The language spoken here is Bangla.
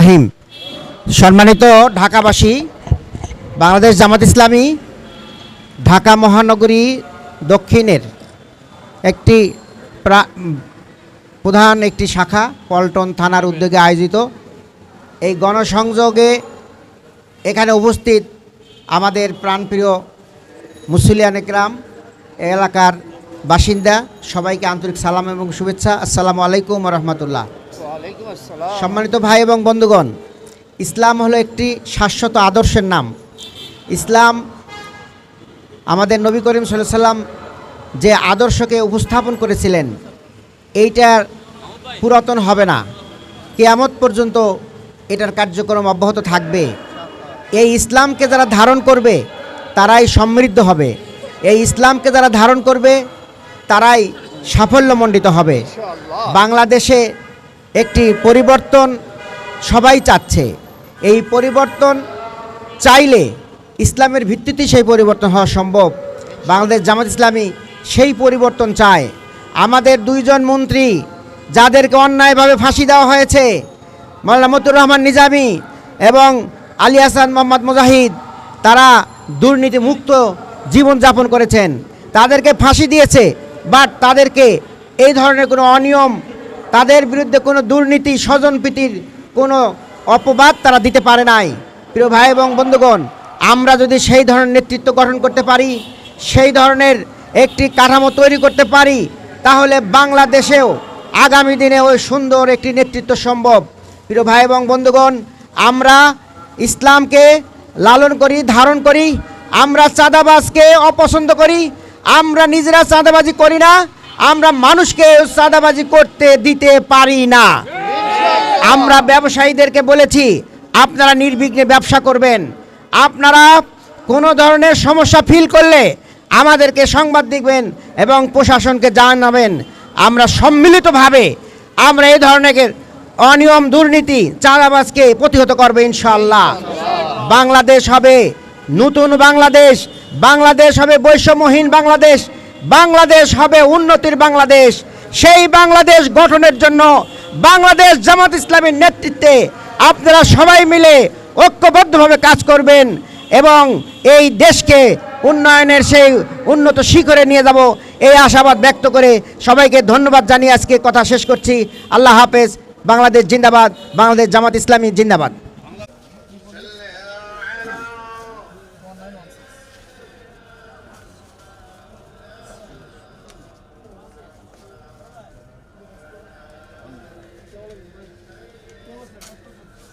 রহিম। সম্মানিত ঢাকাবাসী, বাংলাদেশ জামাত ইসলামী ঢাকা মহানগরী দক্ষিণের একটি প্রধান একটি শাখা পল্টন থানার উদ্যোগে আয়োজিত এই গণসংযোগে এখানে উপস্থিত আমাদের প্রাণপ্রিয় মুসলিয়ান একরাম, এলাকার বাসিন্দা, সবাইকে আন্তরিক সালাম এবং শুভেচ্ছা। আসসালামু আলাইকুম রহমতুল্লাহ। সম্মানিত ভাই এবং বন্ধুগণ, ইসলাম হলো একটি শাশ্বত আদর্শের নাম। ইসলাম আমাদের নবী করিম সাল্লাল্লাহু আলাইহি সাল্লাম যে আদর্শকে উপস্থাপন করেছিলেন, এইটার পুরাতন হবে না, কিয়ামত পর্যন্ত এটার কার্যক্রম অব্যাহত থাকবে। এই ইসলামকে যারা ধারণ করবে তারাই সমৃদ্ধ হবে, এই ইসলামকে যারা ধারণ করবে তারাই সাফল্যমণ্ডিত হবে। বাংলাদেশে একটি পরিবর্তন সবাই চাচ্ছে। এই পরিবর্তন চাইলে ইসলামের ভিত্তিতেই সেই পরিবর্তন হওয়া সম্ভব। বাংলাদেশ জামাত ইসলামী সেই পরিবর্তন চায়। আমাদের দুইজন মন্ত্রী যাদেরকে অন্যায়ভাবে ফাঁসি দেওয়া হয়েছে, মাওলানা মতিউর রহমান নিজামী এবং আলী হাসান মোহাম্মদ মুজাহিদ, তারা দুর্নীতি মুক্ত জীবনযাপন করেছেন, তাদেরকে ফাঁসি দিয়েছে। বাট তাদেরকে এই ধরনের কোনো অনিয়ম, তাদের বিরুদ্ধে কোনো দুর্নীতি, স্বজনপ্রীতির কোনো অপবাদ তারা দিতে পারে নাই। প্রিয় ভাই এবং বন্ধুগণ, আমরা যদি সেই ধরনের নেতৃত্ব গঠন করতে পারি, সেই ধরনের একটি কাঠামো তৈরি করতে পারি, তাহলে বাংলাদেশেও আগামী দিনে ওই সুন্দর একটি নেতৃত্ব সম্ভব। প্রিয় ভাই এবং বন্ধুগণ, আমরা ইসলামকে লালন করি, ধারণ করি। আমরা চাঁদাবাজকে অপছন্দ করি, আমরা নিজেরা চাঁদাবাজি করি না, আমরা মানুষকে চাঁদাবাজি করতে দিতে পারি না। আমরা ব্যবসায়ীদেরকে বলেছি, আপনারা নির্বিঘ্নে ব্যবসা করবেন। আপনারা কোনো ধরনের সমস্যা ফিল করলে আমাদেরকে সংবাদ দিবেন এবং প্রশাসনকে জানাবেন। আমরা সম্মিলিতভাবে আমরা এই ধরনের অনিয়ম, দুর্নীতি, চাঁদাবাজকে প্রতিহত করবে ইনশাআল্লাহ। বাংলাদেশ হবে নতুন বাংলাদেশ, বাংলাদেশ হবে বৈষম্যহীন বাংলাদেশ, বাংলাদেশ হবে উন্নতির বাংলাদেশ। সেই বাংলাদেশ গঠনের জন্য বাংলাদেশ জামাত ইসলামীর নেতৃত্বে আপনারা সবাই মিলে ঐক্যবদ্ধভাবে কাজ করবেন এবং এই দেশকে উন্নয়নের সেই উন্নত শিখরে নিয়ে যাব, এই আশাবাদ ব্যক্ত করে সবাইকে ধন্যবাদ জানিয়ে আজকে কথা শেষ করছি। আল্লাহ হাফেজ। বাংলাদেশ জিন্দাবাদ, বাংলাদেশ জামাত ইসলামী জিন্দাবাদ।